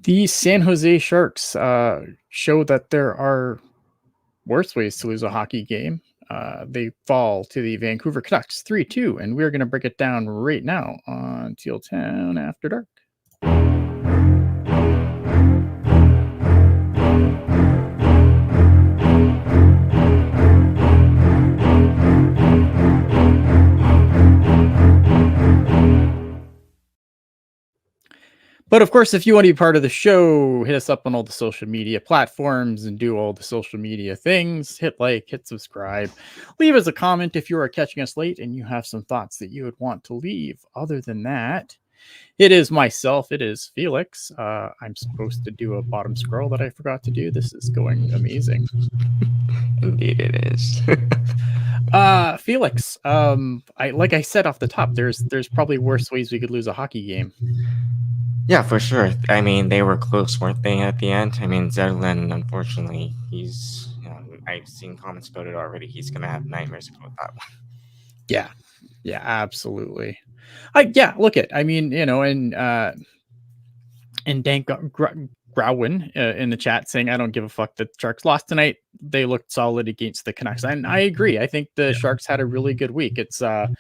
The San Jose Sharks show that there are worse ways to lose a hockey game. They fall to the Vancouver Canucks 3-2, and we're going to break it down right now on Teal Town After Dark. But of course, if you want to be part of the show, hit us up on all the social media platforms and do all the social media things. Hit like, hit subscribe, leave us a comment if you are catching us late and you have some thoughts that you would want to leave. Other than that, it is myself. It is Felix. I'm supposed to do a bottom scroll that I forgot to do. This is going amazing. Indeed, it is. Felix, like I said off the top, there's probably worse ways we could lose a hockey game. Yeah, for sure. I mean, they were close, weren't they, at the end? I mean, Zetterlund, unfortunately, he's, I've seen comments about it already. He's going to have nightmares about that one. Yeah, absolutely. Look at, and Dank Growin in the chat saying, I don't give a fuck that Sharks lost tonight. They looked solid against the Canucks. And I agree. I think the Sharks had a really good week. It's an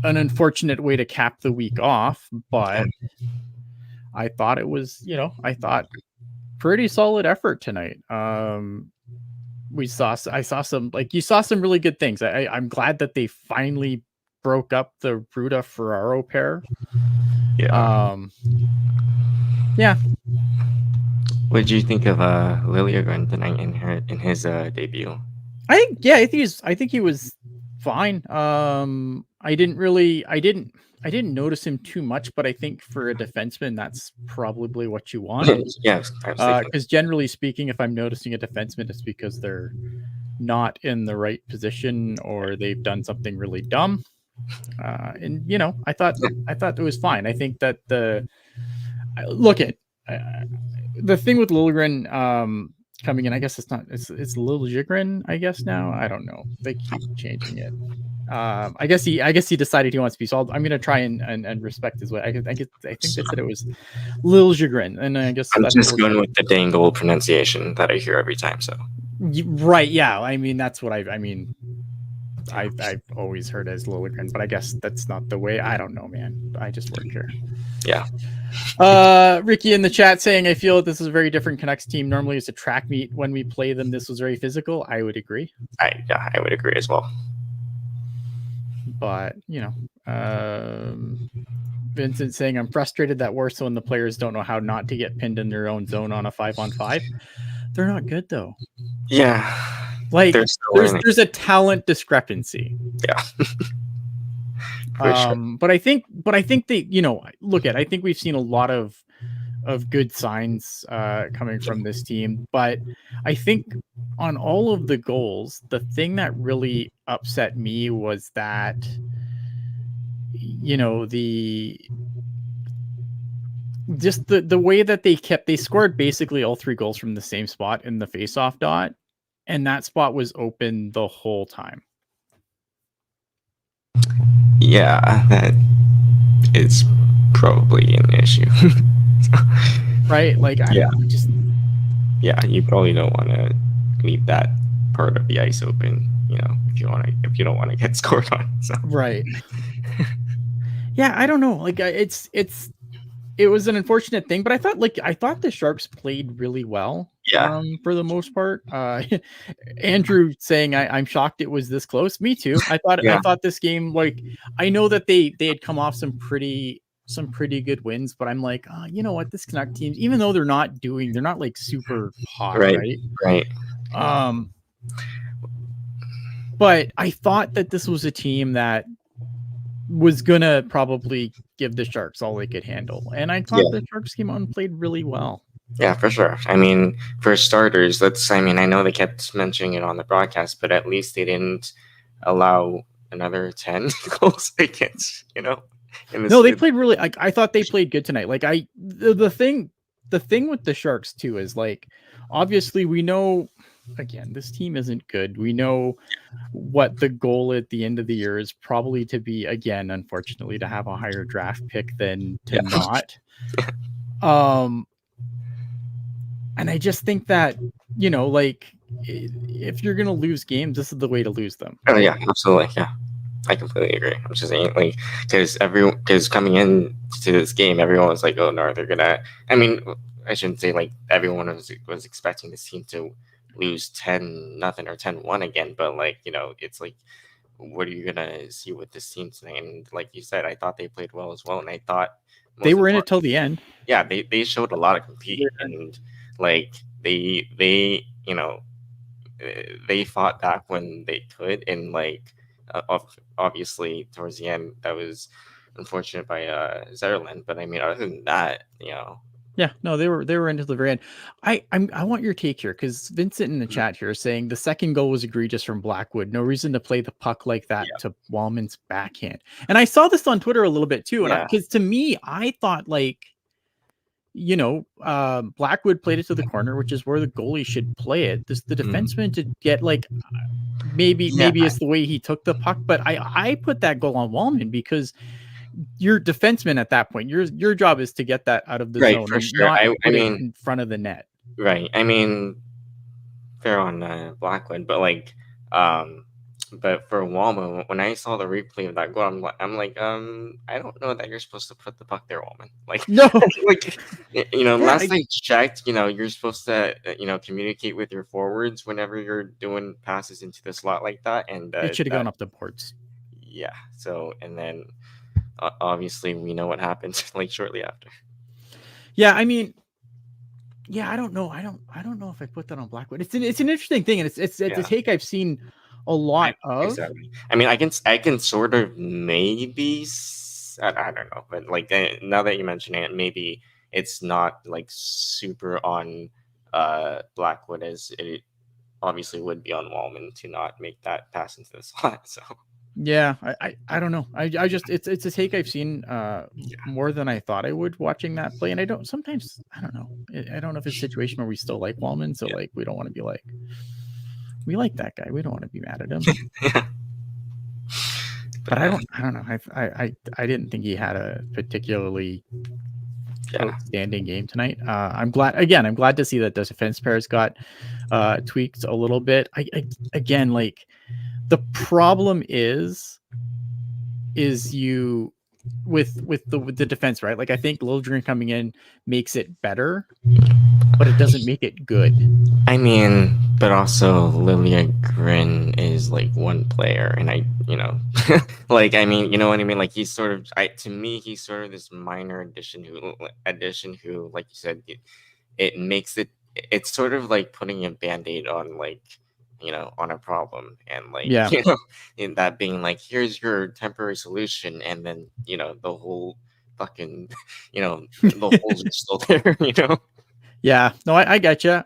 unfortunate way to cap the week off, but I thought it was, pretty solid effort tonight. I saw some really good things. I'm glad that they finally broke up the Ruda Ferraro pair. Yeah. Yeah. What did you think of Lilljegren tonight in his debut? I think he was fine. I didn't notice him too much, but I think for a defenseman, that's probably what you want. Yes, because generally speaking, if I'm noticing a defenseman, it's because they're not in the right position or they've done something really dumb. And I thought it was fine. I think that the thing with Lilljegren coming in, I guess it's Lilljegren, I guess now. I don't know. They keep changing it. I guess he decided he wants to be solved. I'm gonna try and respect his way. I think they said it was Lilljegren, and I guess I'm just going with the dangle pronunciation that I hear every time. So right, yeah. I mean, that's what I've always heard as Lilljegren, but I guess that's not the way. I don't know, man. I just work here. Yeah. Ricky in the chat saying, I feel this is a very different Canucks team. Normally it's a track meet. When we play them, this was very physical. I would agree. I would agree as well. But, Vincent saying, I'm frustrated that Warsaw and the players don't know how not to get pinned in their own zone on a 5-on-5. They're not good, though. Yeah. Like, there's a talent discrepancy. Yeah. Sure. But I think they, I think we've seen a lot of good signs coming from this team. But I think on all of the goals, the thing that really upset me was that, the way that they scored basically all three goals from the same spot in the faceoff dot, and that spot was open the whole time. Yeah, that is probably an issue. Right? Like, you probably don't want to leave that part of the ice open, if you don't want to get scored on. So. Right. Yeah, I don't know. Like, it was an unfortunate thing, but I thought the Sharks played really well. Yeah. For the most part. Andrew saying I'm shocked it was this close. Me too. I thought this game, I know that they had come off some pretty good wins, but I'm like, you know what, this Canuck team, even though they're not like super hot, right. But I thought that this was a team that was gonna probably give the Sharks all they could handle, and I thought the Sharks came out and played really well. Yeah, for sure. I mean, for starters, I know they kept mentioning it on the broadcast, but at least they didn't allow another 10 goals against, No, they played really, I thought they played good tonight. Like, the thing with the Sharks too is, like, obviously we know, again, this team isn't good. We know what the goal at the end of the year is probably to be, again, unfortunately, to have a higher draft pick than to not. And I just think that, like, if you're gonna lose games, this is the way to lose them. Oh yeah, absolutely. Yeah, I completely agree. I'm just saying, like, because coming in to this game, everyone was like, "Oh no, they're gonna." I mean, I shouldn't say like everyone was expecting this team to lose 10-0 or 10-1 again, but like, it's like, what are you gonna see with this team tonight? And like you said, I thought they played well as well, and I thought They most were in it important, till the end. yeah, they showed a lot of compete, and like they fought back when they could, and like obviously towards the end that was unfortunate by Zetterland, but I mean, other than that, Yeah, no, they were into the very end. I want your take here, because Vincent in the chat here is saying the second goal was egregious from Blackwood. No reason to play the puck like that yeah, to Wallman's backhand. And I saw this on Twitter a little bit too. And yeah, because to me, I thought like, Blackwood played it to the corner, which is where the goalie should play it. The defenseman to get like, maybe yeah, it's the way he took the puck, but I put that goal on Wallman, because you're defenseman at that point. Your job is to get that out of the right, zone for and sure. not I put it mean, in front of the net. right, I mean, fair on Blackwood, but like, um, but for Walman, when I saw the replay of that goal, I'm like, I don't know that you're supposed to put the puck there, Walman. Like, No. like, Yeah, last I checked, you're supposed to, communicate with your forwards whenever you're doing passes into the slot like that, and it should have that, gone up the boards. yeah. So, and then obviously we know what happened like shortly after. Yeah, I mean, yeah, I don't know. I don't know if I put that on Blackwood. It's an interesting thing, and it's a Yeah. take I've seen a lot of. Exactly. I mean, I can sort of maybe I don't know, but like now that you mention it, maybe it's not like super on Blackwood as it obviously would be on Wallman to not make that pass into the slot. So Yeah, I don't know. I just it's a take I've seen yeah, more than I thought I would watching that play, and I don't sometimes I don't know. I don't know if it's a situation where we still like Wallman, so yeah, like we don't want to be like, we like that guy. We don't want to be mad at him. yeah. But But I don't know. I didn't think he had a particularly yeah, outstanding game tonight. I'm glad to see that the defense pairs got tweaked a little bit. Again, like, the problem is you with the defense, right? Like, I think Lilljegren coming in makes it better, but it doesn't make it good. I mean, but also Lilljegren is like one player, and like, I mean, you know what I mean? Like, he's sort of, to me, he's sort of this minor addition who, like you said, it makes it's sort of like putting a band-aid on, like, on a problem, and like, Yeah. in that being like, here's your temporary solution, and then, the whole fucking, the holes are still there. Yeah. No, I get you.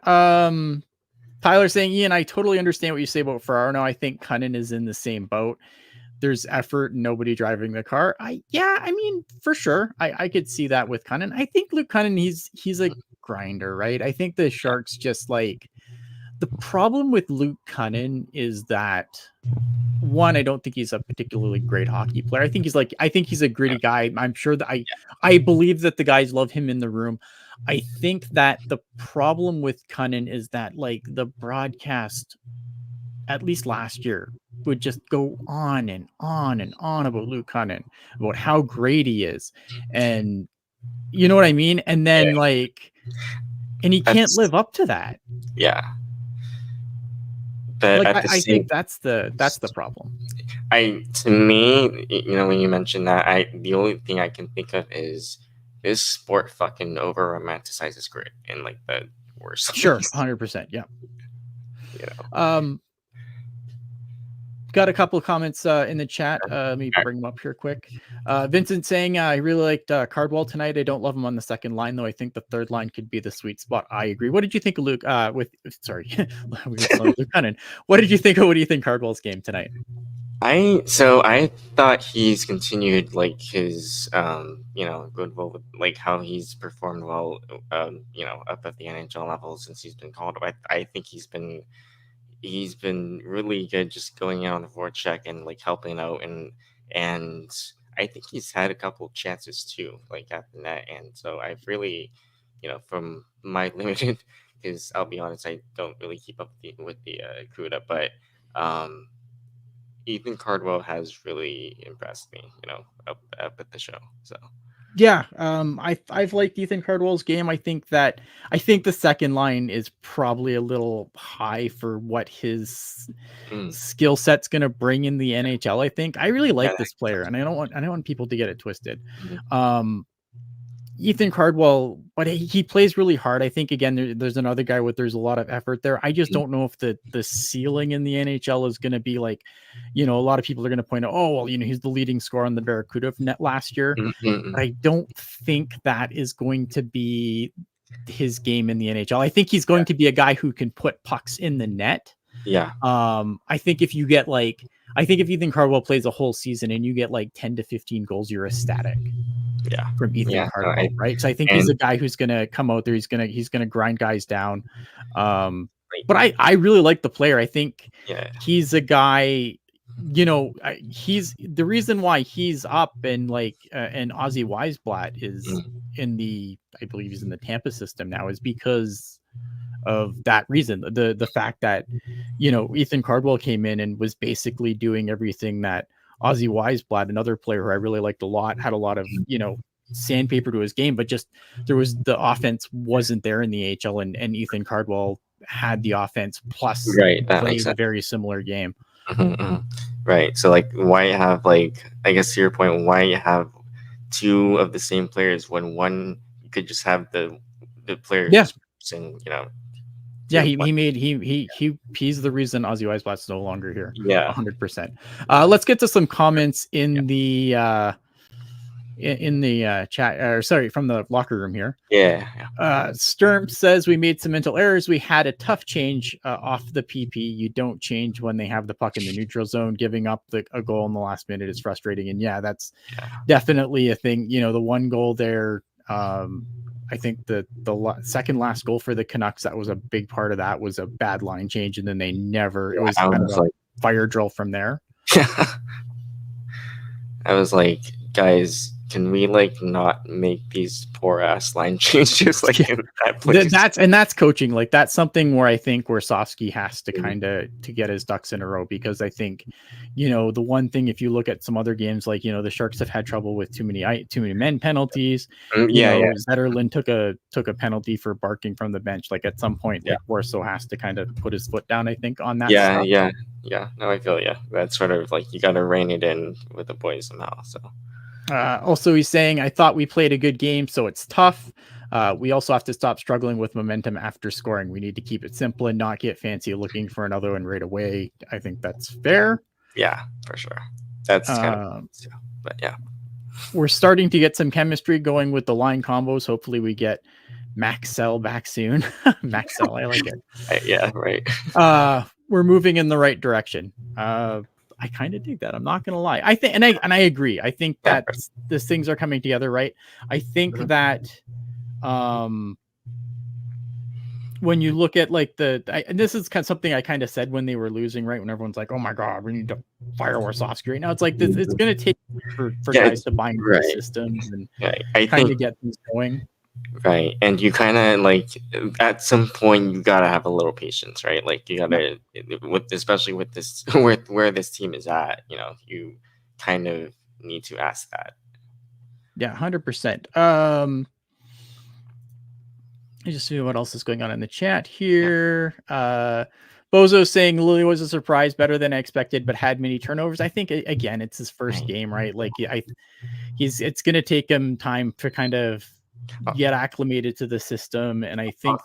Tyler saying, Ian, I totally understand what you say about Ferraro. No, I think Cunnin is in the same boat. There's effort, nobody driving the car. I mean, for sure. I could see that with Cunnin. I think Luke Cunnin, he's a grinder, right? I think the Sharks just like, the problem with Luke Cunnin is that, one, I don't think he's a particularly great hockey player. I think he's a gritty guy. I'm sure that I believe that the guys love him in the room. I think that the problem with Cunnin is that, like, the broadcast, at least last year, would just go on and on and on about Luke Cunnin, about how great he is. And you know what I mean? And Yeah, then, like, and he can't that's live up to that. yeah. But Like, at the I think same, that's the problem. to me, when you mention that, the only thing I can think of is this sport fucking over romanticizes grit in like the worst Sure, ways. 100%. Yeah. You know. Um, got a couple of comments in the chat. Let me All bring them up here quick. Vincent saying, I really liked Cardwell tonight. I don't love him on the second line, though. I think the third line could be the sweet spot. I agree. What did you think of Luke? Luke Cunnin. What did you think of? What do you think Cardwell's game tonight? I thought he's continued like his good will with like how he's performed well up at the NHL level since he's been called up. I think he's been really good just going out on the forecheck and like helping out, and I think he's had a couple chances too, like at the net. And so I've really, from my limited because I'll be honest, I don't really keep up with the CUDA, but Ethan Cardwell has really impressed me, up at the show. So yeah, I've liked Ethan Cardwell's game. I think the second line is probably a little high for what his skill set's going to bring in the NHL. I think I really like this player, and I don't want people to get it twisted. Ethan Cardwell, but he plays really hard. I think again, there's another guy there's a lot of effort there. I just don't know if the ceiling in the NHL is going to be like, a lot of people are going to point out, oh, well, he's the leading scorer on the Barracuda net last year. But I don't think that is going to be his game in the NHL. I think he's going to be a guy who can put pucks in the net. Yeah. I think if Ethan Cardwell plays a whole season and you get like 10 to 15 goals, you're ecstatic. Yeah. From Ethan Cardwell, right? So I think he's a guy who's gonna come out there. He's gonna grind guys down. But I really like the player. I think he's a guy. He's the reason why he's up, and and Ozzy Weisblatt is I believe he's in the Tampa system now, is because of that reason. The fact that Ethan Cardwell came in and was basically doing everything that Ozzy Weisblatt, another player who I really liked a lot, had a lot of sandpaper to his game, but just the offense wasn't there in the AHL, and Ethan Cardwell had the offense plus that played a very similar game. Right. So why have I guess to your point, why have two of the same players when one you could just have the player and he's the reason Ozzy Weisblatt's no longer here. 100%. Let's get to some comments in the chat, or sorry, from the locker room here. Sturm says, we made some mental errors. We had a tough change off the PP. You don't change when they have the puck in the neutral zone. Giving up a goal in the last minute is frustrating, and that's definitely a thing. The one goal there, I think the second last goal for the Canucks, that was a big part of that, was a bad line change, and then they never, it was kind of a fire drill from there. I was like, guys, can we not make these poor ass line changes in that place? That's coaching. That's something where I think Warsofsky has to kind of to get his ducks in a row, because I think the one thing, if you look at some other games, the Sharks have had trouble with too many men penalties. Zetterlund took a penalty for barking from the bench. At some point, Warsaw has to kind of put his foot down, I think, on that stuff. No, I feel that's sort of you got to rein it in with the boys somehow. So also, he's saying, I thought we played a good game, so it's tough. We also have to stop struggling with momentum after scoring. We need to keep it simple and not get fancy looking for another one right away. I think that's fair. Yeah, for sure. That's kind of, but we're starting to get some chemistry going with the line combos. Hopefully we get Maxell back soon. Maxell, I like it. Right. We're moving in the right direction. I kind of dig that. I'm not gonna lie. I think, and I agree. I think that these things are coming together, right? I think that, when you look at and this is kind of something I kind of said when they were losing, right? When everyone's like, "Oh my God, we need to fire Warsofsky right now." It's this. It's gonna take for guys to buy into the systems and kind of get things going. Right. And you kind of at some point you gotta have a little patience, right? You gotta, especially with this, where this team is at, you kind of need to ask that. Yeah, 100%. I just see what else is going on in the chat here. Bozo saying Lily was a surprise, better than I expected, but had many turnovers. I think again, it's his first game, right? It's gonna take him time to kind of get acclimated to the system, and I think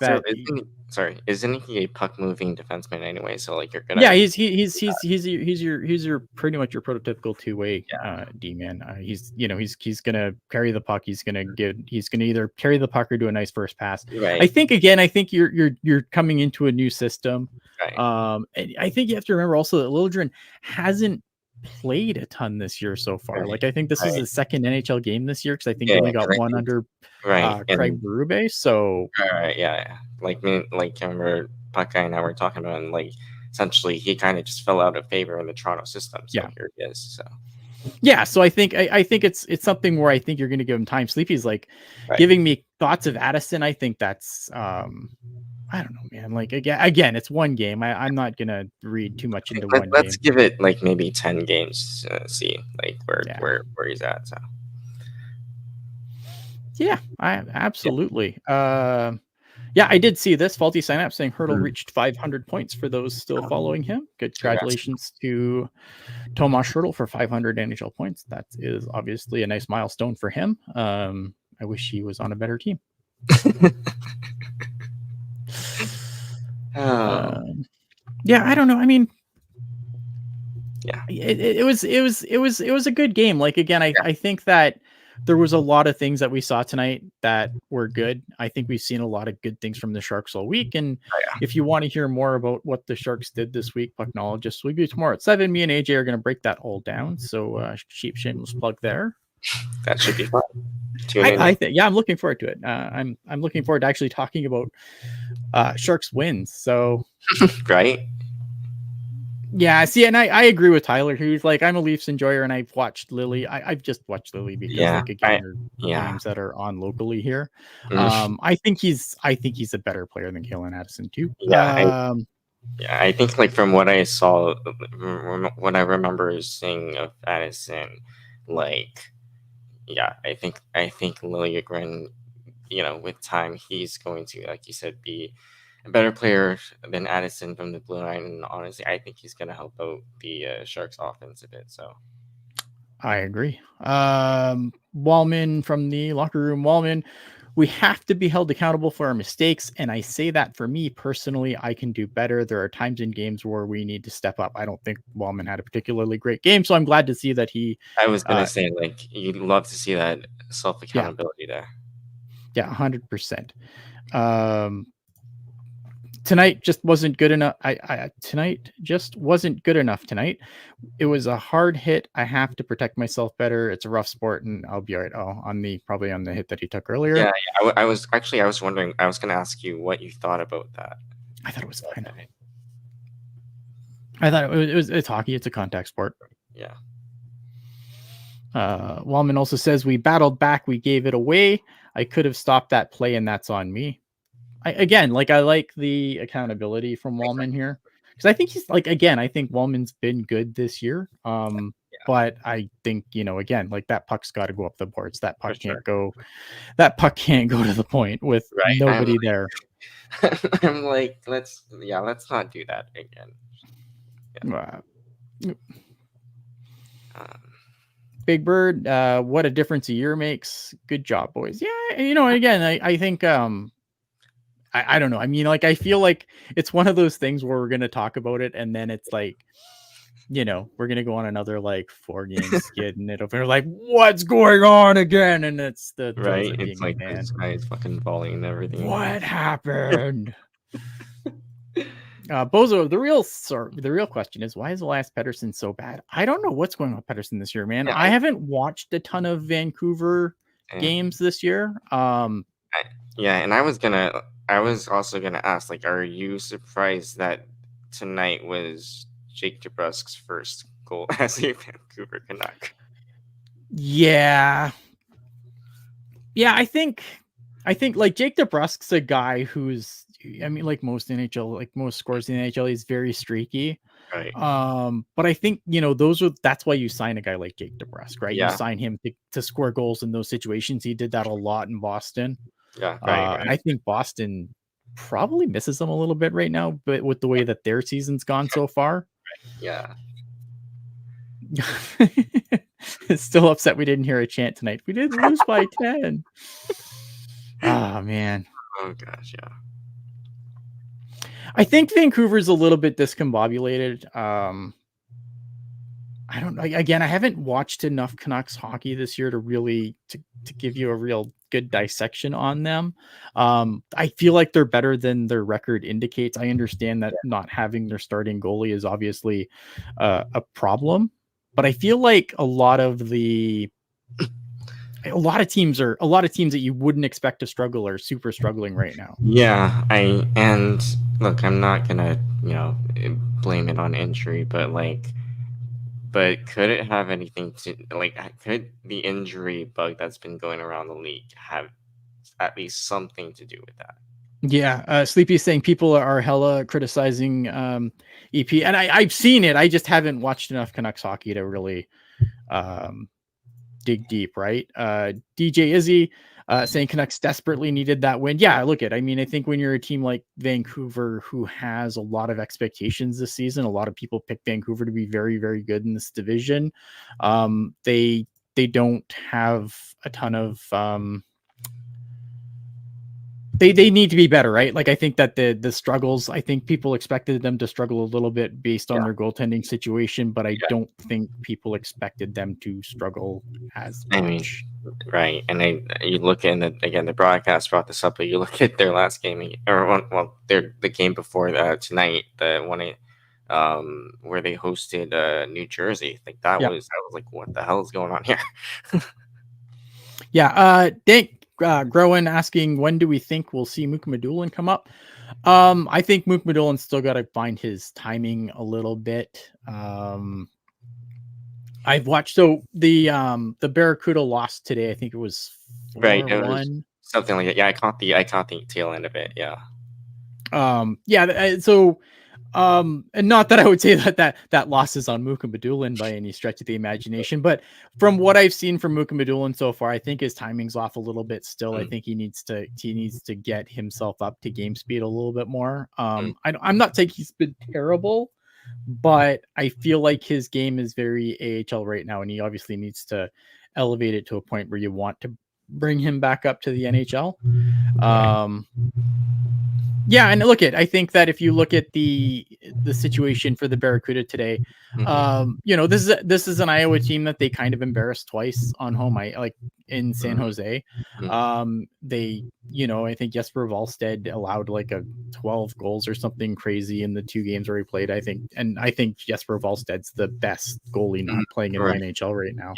isn't he a puck moving defenseman anyway? So you're gonna he's your pretty much your prototypical two-way D man. He's gonna carry the puck. He's gonna either carry the puck or do a nice first pass. Right. I think you're coming into a new system. Right. And I think you have to remember also that Lilljegren hasn't played a ton this year so far. I think this is his second NHL game this year, because I think he only got one under Craig Berube. So like I remember Puckeye and I were talking about, and essentially he kind of just fell out of favor in the Toronto system. So here he is. So so I think it's something where I think you're going to give him time. Sleepy's giving me thoughts of Addison. I think that's I don't know, man. Like again, it's one game. I'm not gonna read too much into one Let's game. give it like maybe 10 games. See like where he's at. So yeah, I absolutely. Yeah, I did see this faulty sign up saying Hurdle reached 500 points for those still following him. Congratulations to Tomas Hurdle for 500 NHL points. That is obviously a nice milestone for him. I wish he was on a better team. Yeah, I don't know. I mean, yeah, it was a good game. Like again, I think that there was a lot of things that we saw tonight that were good. I think we've seen a lot of good things from the Sharks all week. And if you want to hear more about what the Sharks did this week, Pucknologists will be tomorrow at 7. Me and AJ are going to break that all down. So cheap shameless plug there. That should be fun. I think I'm looking forward to it. I'm looking forward to actually talking about Sharks wins. So right. Yeah, see, and I agree with Tyler, who's like, I'm a Leafs enjoyer, and I've watched Lily. I've just watched Lily because, like, again, they're games that are on locally here. I think he's a better player than Kalen Addison too. Yeah, I think like from what I saw, what I remember seeing of Addison, like, yeah, I think Lilljegren, with time, he's going to, like you said, be a better player than Addison from the blue line. And honestly, I think he's going to help out the Sharks offense a bit. So I agree. Wallman from the locker room. Wallman, we have to be held accountable for our mistakes. And I say that for me personally, I can do better. There are times in games where we need to step up. I don't think Wallman had a particularly great game. So I'm glad to see that he. I was going to say, like, you'd love to see that self accountability there. Yeah, 100%. Tonight just wasn't good enough. Tonight just wasn't good enough tonight. It was a hard hit. I have to protect myself better. It's a rough sport, and I'll be all right. Oh, probably on the hit that he took earlier. Yeah, I was wondering. I was going to ask you what you thought about that. I thought it was fine. I thought it's hockey. It's a contact sport. Yeah. Wallman also says we battled back. We gave it away. I could have stopped that play, and that's on me. I like the accountability from Wallman here because I think he's like, again, I think Wallman's been good this year. But I think, again, like that puck's got to go up the boards. That puck can't go to the point with nobody there. I'm like, let's not do that again. Yeah. Big Bird, what a difference a year makes. Good job, boys. Yeah, again, I think I don't know. I mean, like, I feel like it's one of those things where we're going to talk about it. And then it's like, we're going to go on another like 4-game skid and we're like, what's going on again? And it's the, right. It's like, this guy is fucking volleying and everything. What happened? Bozo, the real question is, why is Elias Pettersson so bad? I don't know what's going on with Pettersson this year, man. Yeah, I haven't watched a ton of Vancouver games this year. And I was also gonna ask, like, are you surprised that tonight was Jake DeBrusk's first goal as a Vancouver Canuck? Yeah, I think like Jake DeBrusk's a guy who's, I mean, like most scores in the NHL, he's very streaky. Right. But I think, that's why you sign a guy like Jake DeBrusk, right? Yeah. You sign him to score goals in those situations. He did that a lot in Boston. Yeah. Right. And I think Boston probably misses him a little bit right now, but with the way that their season's gone so far. Yeah. It's still upset we didn't hear a chant tonight. We did lose by 10. Oh, man. Oh, gosh, yeah. I think Vancouver's a little bit discombobulated. I don't know. Again, I haven't watched enough Canucks hockey this year to really to give you a real good dissection on them. I feel like they're better than their record indicates. I understand that not having their starting goalie is obviously a problem, but I feel like a lot of teams that you wouldn't expect to struggle are super struggling right now. Yeah, and look, I'm not gonna blame it on injury, but could it have anything to could the injury bug that's been going around the league have at least something to do with that? Yeah, Sleepy is saying people are hella criticizing EP, and I've seen it. I just haven't watched enough Canucks hockey to really um, dig deep, right? DJ Izzy saying Canucks desperately needed that win. Yeah, look at. I mean, I think when you're a team like Vancouver who has a lot of expectations this season, a lot of people pick Vancouver to be very, very good in this division. They don't have a ton of they need to be better, right? Like I think that the struggles, I think people expected them to struggle a little bit based on their goaltending situation, but I don't think people expected them to struggle as much. I mean, right, and you look at the broadcast brought this up, but you look at their last game, or the game before tonight, the one where they hosted New Jersey. Like I was like, what the hell is going on here? Dank Groen asking, when do we think we'll see Mukhamadullin come up? I think Mukhamadullin still got to find his timing a little bit. I've watched the Barracuda lost today. I think it was 4-1. Right, it was something like that. Yeah, I caught the tail end of it. Yeah. And not that I would say that loss is on Mukhamadullin by any stretch of the imagination, but from what I've seen from Mukhamadullin so far, I think his timing's off a little bit still. I think he needs to get himself up to game speed a little bit more. I'm not saying he's been terrible, but I feel like his game is very AHL right now, and he obviously needs to elevate it to a point where you want to bring him back up to the NHL. And I think that if you look at the situation for the Barracuda today, this is an Iowa team that they kind of embarrassed twice on home. In San Jose. I think Jesper Wallstedt allowed like 12 goals or something crazy in the 2 games where he played. I think Jesper Wallstedt's the best goalie not playing in the NHL right now.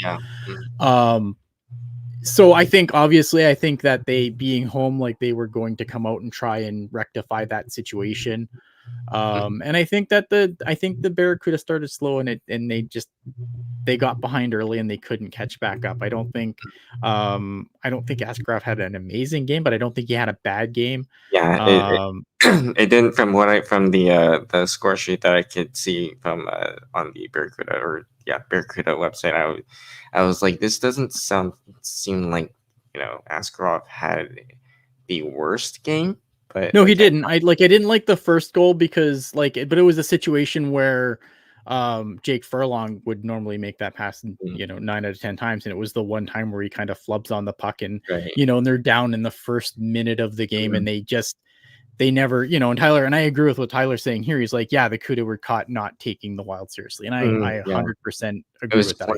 So I think that they being home, like they were going to come out and try and rectify that situation. And I think the Barracuda started slow and they got behind early and they couldn't catch back up. I don't think Askarov had an amazing game, but I don't think he had a bad game. It didn't from the score sheet that I could see from on the Barracuda Barracuda website. I was like, this doesn't seem like Askarov had the worst game. But no, he didn't. I didn't like the first goal because but it was a situation where Jake Furlong would normally make that pass 9 out of 10 times, and it was the one time where he kind of flubs on the puck and and they're down in the first minute of the game and they never, and Tyler, and I agree with what Tyler's saying here. He's like, the Cuda were caught not taking the Wild seriously, and I 100% agree with that.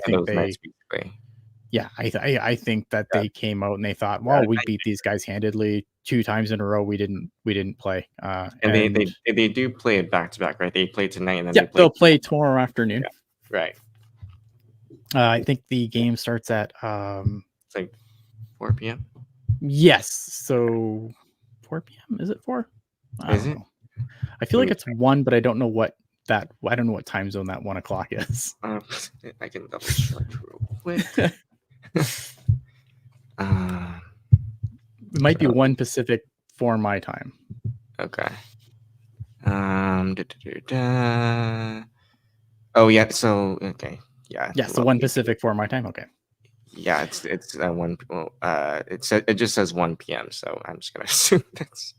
I think that they came out and they thought, well, we beat these guys handedly 2 times in a row. We didn't play. And they do play it back to back, right? They play tonight and then they'll play tomorrow afternoon. Yeah. Right. I think the game starts at it's like 4 p.m. Yes. So 4 p.m. Is it 4? I don't know. I feel like it's 1, but I don't know what time zone that 1 o'clock is. I can double check real quick. It might be 1 Pacific for my time. Okay. Oh yeah. So okay. Yeah. Yeah. So 1 Pacific for my time. Okay. Yeah, it's 1. Well, it just says 1 p.m. So I'm just gonna assume that's.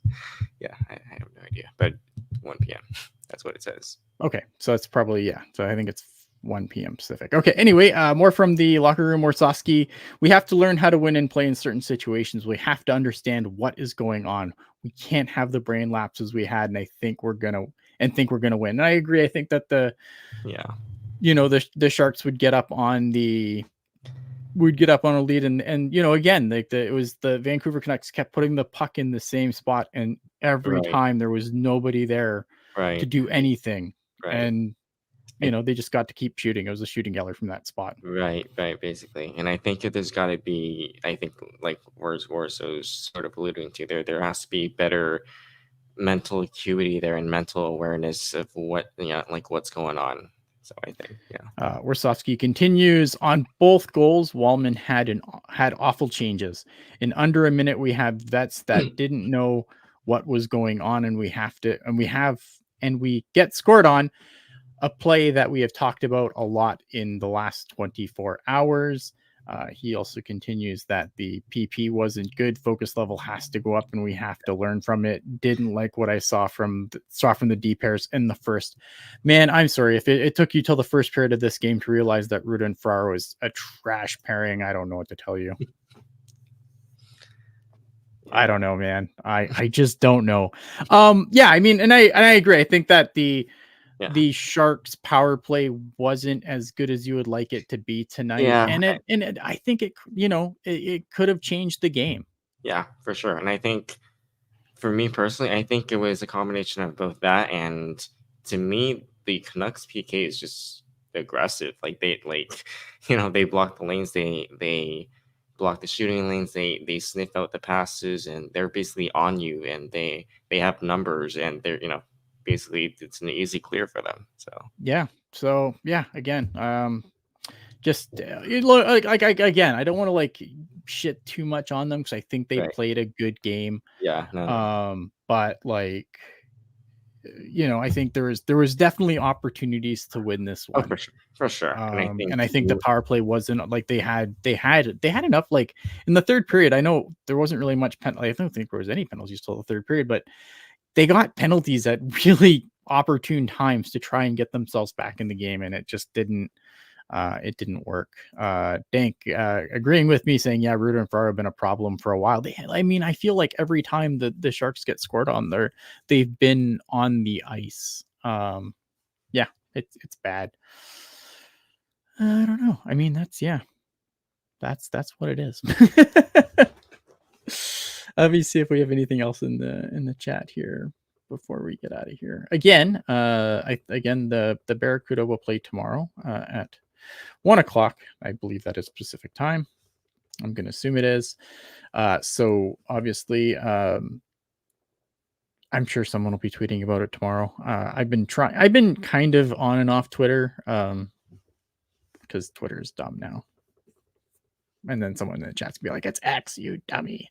Yeah, I have no idea, but 1 p.m. That's what it says. Okay, so it's probably So I think it's 1 p.m. Pacific. Okay. Anyway, more from the locker room. Warsofsky. We have to learn how to win and play in certain situations. We have to understand what is going on. We can't have the brain lapses we had, and think we're gonna win. And I agree. I think that the Sharks would get up on a lead and again, it was the Vancouver Canucks kept putting the puck in the same spot, and every time there was nobody there to do anything. And they just got to keep shooting. It was a shooting gallery from that spot. Right, basically. And I think there's got to be, like Warso's sort of alluding to there has to be better mental acuity there and mental awareness of what what's going on. So I think, Warsofsky continues on both goals. Wallman had awful changes. In under a minute, we have vets that didn't know what was going on, and we get scored on a play that we have talked about a lot in the last 24 hours. He also continues that the PP wasn't good. Focus level has to go up, and we have to learn from it. Didn't like what I saw from the D pairs in the first. Man, I'm sorry if it took you till the first period of this game to realize that Ruda and Ferraro is a trash pairing. I don't know what to tell you. I don't know, man. I just don't know. Yeah, I mean, and I agree. I think that the Sharks power play wasn't as good as you would like it to be tonight. Yeah. And I think it could have changed the game. Yeah, for sure. And I think for me personally, I think it was a combination of both that, and to me, the Canucks PK is just aggressive. Like they block the lanes, they block the shooting lanes, they sniff out the passes, and they're basically on you, and they have numbers, and they're basically it's an easy clear for them. So again, just again, I don't want to shit too much on them because I think they played a good game. Yeah. No. But I think there was definitely opportunities to win this one. Oh, for sure. And I think the power play wasn't like they had enough. Like in the third period, I know there wasn't really much penalty. I don't think there was any penalties till the third period, but they got penalties at really opportune times to try and get themselves back in the game, and it just didn't. It didn't work. Dank agreeing with me, saying, yeah, Ruda and Ferraro have been a problem for a while. I feel like every time the Sharks get scored on there, they've been on the ice. Yeah, it's bad. I don't know. I mean, that's what it is. Let me see if we have anything else in the chat here before we get out of here. Again, the Barracuda will play tomorrow at 1:00. I believe that is Pacific time. I'm going to assume it is. So obviously, I'm sure someone will be tweeting about it tomorrow. I've been kind of on and off Twitter because Twitter is dumb now. And then someone in the chat's gonna be like, "It's X, you dummy."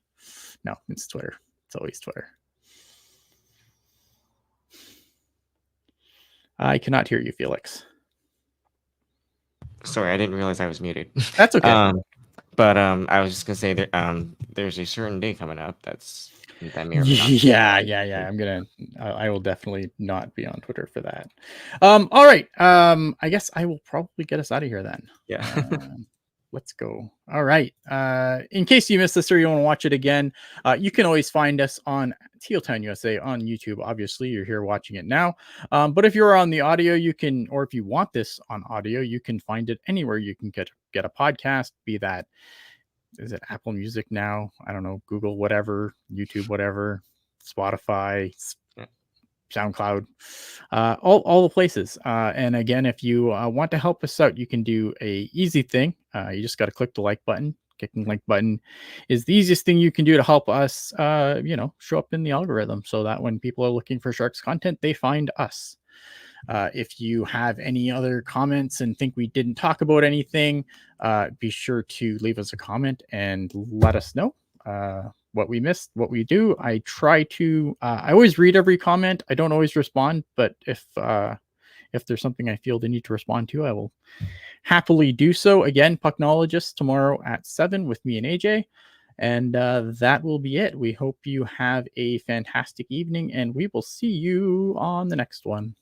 No, it's Twitter. It's always Twitter. I cannot hear you, Felix. Sorry, I didn't realize I was muted. That's okay. But I was just gonna say that there's a certain day coming up that may or may not. Yeah. I will definitely not be on Twitter for that. All right. I guess I will probably get us out of here then. Yeah. Let's go. All right. In case you missed this or you want to watch it again, you can always find us on Teal Town USA on YouTube. Obviously, you're here watching it now. But if you're on the audio, or if you want this on audio, you can find it anywhere you can get a podcast, be that, is it Apple Music now? I don't know, Google, whatever, YouTube, whatever, Spotify, SoundCloud, all the places. And again, if you want to help us out, you can do a easy thing. You just got to click the like button. Clicking the like button is the easiest thing you can do to help us, show up in the algorithm so that when people are looking for Sharks content, they find us. If you have any other comments and think we didn't talk about anything, be sure to leave us a comment and let us know what we missed, what we do. I try to, I always read every comment. I don't always respond, but if there's something I feel they need to respond to, I will happily do so. Again, Pucknologist tomorrow at 7 with me and AJ. And that will be it. We hope you have a fantastic evening, and we will see you on the next one.